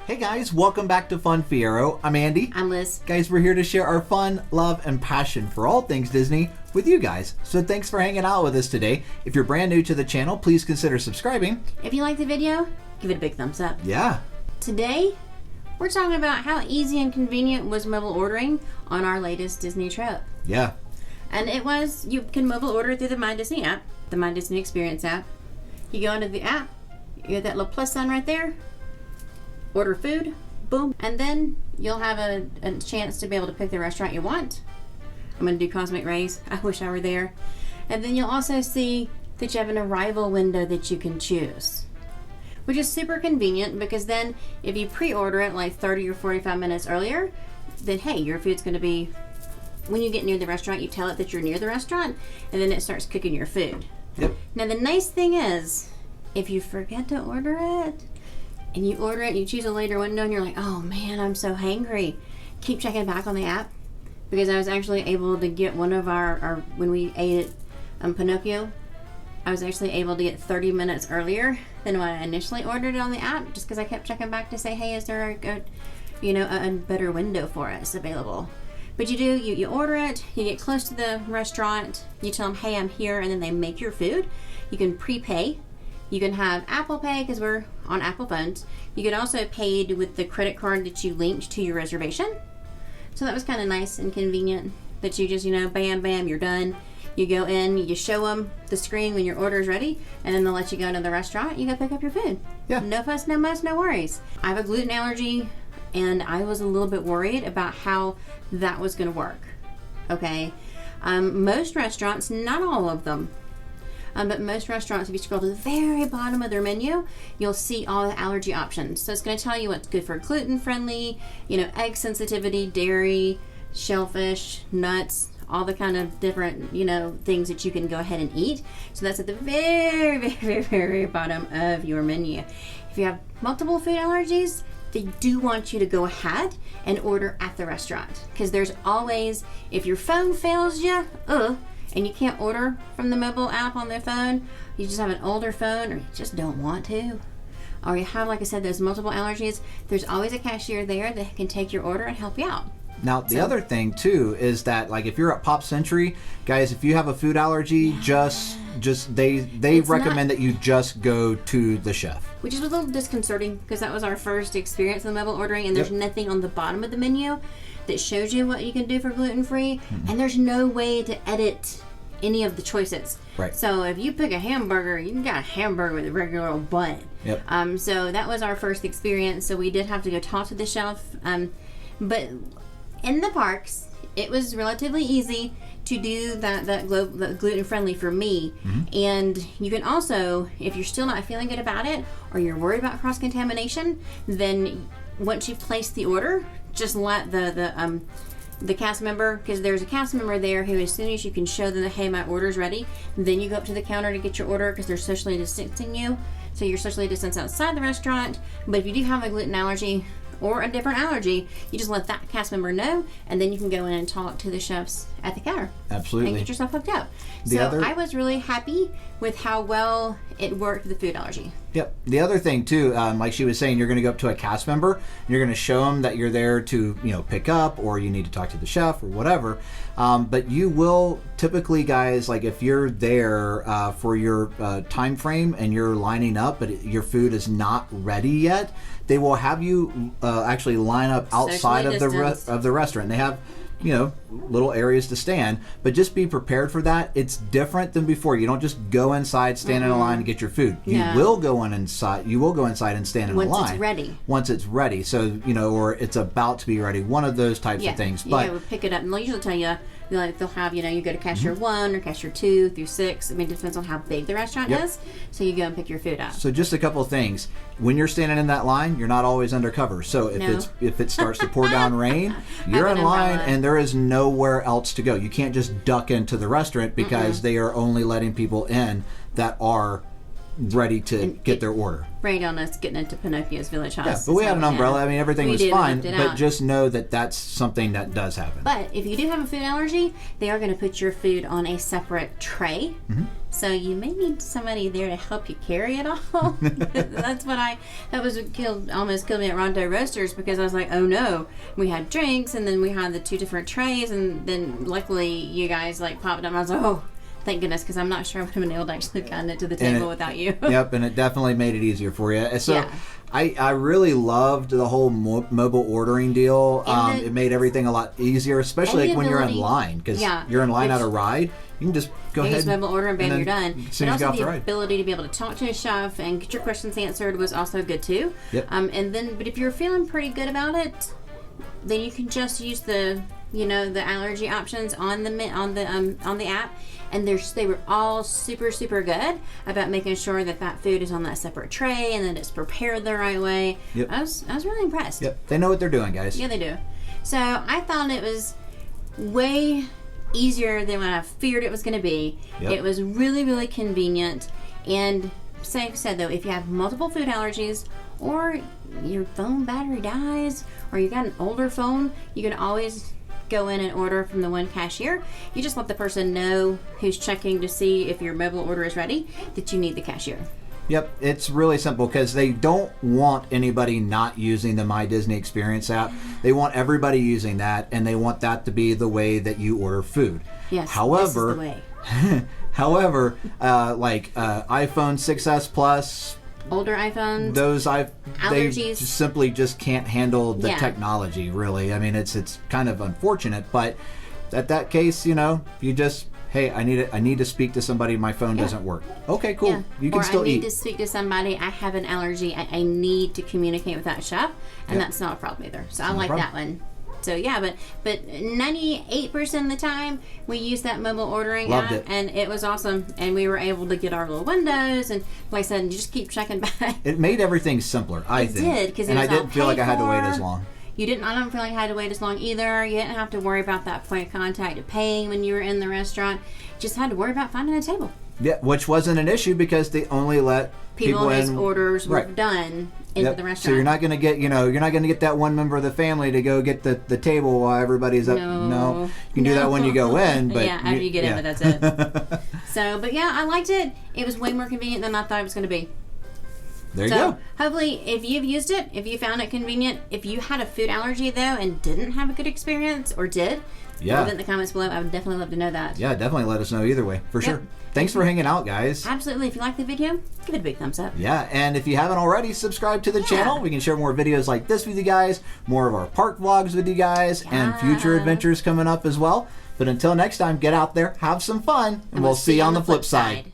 Hey guys, welcome back to Fun Fiero. I'm Andy. I'm Liz. Guys, we're here to share our fun, love, and passion for all things Disney with you guys. So thanks for hanging out with us today. If you're brand new to the channel, please consider subscribing. If you like the video, give it a big thumbs up. Yeah. Today, we're talking about how easy and convenient was mobile ordering on our latest Disney trip. Yeah. And it was, you can mobile order through the My Disney app, the My Disney Experience app. You go into the app, you get that little plus sign right there, order food, boom, and then you'll have a chance to be able to pick the restaurant you want. I'm going to do Cosmic Rays. I wish I were there. And then you'll also see that you have an arrival window that you can choose, which is super convenient because then if you pre-order it like 30 or 45 minutes earlier, then hey, your food's going to be, when you get near the restaurant, you tell it that you're near the restaurant, and then it starts cooking your food. Yep. Now the nice thing is, if you forget to order it, and you order it, and you choose a later window, and you're like, oh man, I'm so hangry, keep checking back on the app, because I was actually able to get one of our when we ate at Pinocchio, I was actually able to get 30 minutes earlier than when I initially ordered it on the app, just because I kept checking back to say, hey, is there a better window for us available? But you order it, you get close to the restaurant, you tell them, hey, I'm here, and then they make your food. You can prepay. You can have Apple Pay because we're on Apple phones. You can also pay with the credit card that you linked to your reservation. So that was kind of nice and convenient that you just, bam, bam, you're done. You go in, you show them the screen when your order is ready, and then they'll let you go into the restaurant. You go pick up your food. Yeah. No fuss, no muss, no worries. I have a gluten allergy, and I was a little bit worried about how that was going to work. Okay. Most restaurants, not all of them, but most restaurants, if you scroll to the very bottom of their menu, you'll see all the allergy options. So it's going to tell you what's good for gluten-friendly, egg sensitivity, dairy, shellfish, nuts, all the kind of different, things that you can go ahead and eat. So that's at the very, very, very, very bottom of your menu. If you have multiple food allergies, they do want you to go ahead and order at the restaurant. Because there's always, if your phone fails you, and you can't order from the mobile app on their phone, you just have an older phone, or you just don't want to, or you have, like I said, those multiple allergies, there's always a cashier there that can take your order and help you out. Now, the other thing, too, is that, like, if you're at Pop Century, guys, if you have a food allergy, they recommend that you just go to the chef. Which is a little disconcerting, because that was our first experience in mobile ordering, and there's nothing on the bottom of the menu that shows you what you can do for gluten-free, and there's no way to edit any of the choices. Right. So if you pick a hamburger, you can get a hamburger with a regular old bun. Yep. So that was our first experience, so we did have to go talk to the chef. But in the parks, it was relatively easy to do that gluten-friendly for me. And you can also, if you're still not feeling good about it, or you're worried about cross-contamination, then once you've placed the order, just let the cast member, because there's a cast member there who, as soon as you can show them that, hey, my order's ready, then you go up to the counter to get your order, because they're socially distancing you. So you're socially distanced outside the restaurant. But if you do have a gluten allergy or a different allergy, you just let that cast member know, and then you can go in and talk to the chefs at the counter. Absolutely. And get yourself hooked up. I was really happy with how well it worked with the food allergy. Yep. The other thing, too, like she was saying, you're going to go up to a cast member, and you're going to show them that you're there to, pick up, or you need to talk to the chef or whatever. But you will typically, guys, like if you're there for your time frame and you're lining up, but your food is not ready yet, they will have you actually line up outside of the restaurant. They have little areas to stand, but just be prepared for that. It's different than before. You don't just go inside, stand in a line, and get your food. You will go inside. You will go inside and stand in a line once it's ready. Once it's ready. So or it's about to be ready. One of those types of things. But we'll pick it up, and they'll usually tell you. They'll have, you go to cashier 1 or cashier 2 through 6. I mean, it depends on how big the restaurant is. So you go and pick your food up. So just a couple of things. When you're standing in that line, you're not always undercover. So if it starts to pour down rain, you're in line and there is nowhere else to go. You can't just duck into the restaurant because they are only letting people in that are ready to get their order. Right on us getting into Pinocchio's Village House. Yeah, but we had an umbrella. I mean, everything was fine. But just know that that's something that does happen. But if you do have a food allergy, they are going to put your food on a separate tray. So you may need somebody there to help you carry it all. That's what almost killed me at Rondo Roasters, because I was like, oh no, we had drinks and then we had the 2 different trays, and then luckily you guys like popped up and I was like, oh, thank goodness, because I'm not sure I would have been able to actually gotten it to the table without you. Yep, and it definitely made it easier for you. So I really loved the whole mobile ordering deal. It made everything a lot easier, especially like when you're in line, because you're in line at a ride. You can just go ahead. Use mobile order and bam, you're done. But also the ability to be able to talk to a chef and get your questions answered was also good too. Yep. But if you're feeling pretty good about it, then you can just use the allergy options on the app. And they were all super, super good about making sure that food is on that separate tray and that it's prepared the right way. Yep. I was really impressed. Yep. They know what they're doing, guys. Yeah, they do. So I thought it was way easier than what I feared it was going to be. Yep. It was really, really convenient. And like I said, though, if you have multiple food allergies, or your phone battery dies, or you got an older phone, you can always go in and order from the one cashier. You just let the person know who's checking to see if your mobile order is ready that you need the cashier. Yep, it's really simple, because they don't want anybody not using the My Disney Experience app. They want everybody using that, and they want that to be the way that you order food. Yes, however, this is the way. However, iPhone 6s Plus, older iPhones, they simply just can't handle the technology, really. I mean, it's kind of unfortunate, but at that case, you just, hey, I need to speak to somebody, my phone doesn't work. Okay, cool. Yeah. You can still eat. Or I need to speak to somebody, I have an allergy, I need to communicate with that chef, and that's not a problem either. So I like that one. So yeah, but 98% of the time we used that mobile ordering app, and it was awesome. And we were able to get our little windows, and like I said, you just keep checking back. It made everything simpler, I think. It did, because I didn't feel like I had to wait as long. I don't feel like I had to wait as long either. You didn't have to worry about that point of contact of paying when you were in the restaurant. You just had to worry about finding a table. Yeah, which wasn't an issue, because they only let people in. Whose orders were done into the restaurant. So you're not going to get that one member of the family to go get the table while everybody's up. No. You can do that when you go in, but after you get in, but that's it. So, but yeah, I liked it. It was way more convenient than I thought it was going to be. There you go. Hopefully, if you've used it, if you found it convenient, if you had a food allergy though and didn't have a good experience, or did, leave it in the comments below. I would definitely love to know that. Yeah, definitely let us know either way, for sure. Thanks for hanging out, guys. Absolutely. If you like the video, give it a big thumbs up. Yeah, and if you haven't already, subscribe to the channel. We can share more videos like this with you guys, more of our park vlogs with you guys, and future adventures coming up as well. But until next time, get out there, have some fun, and we'll see you on the flip side.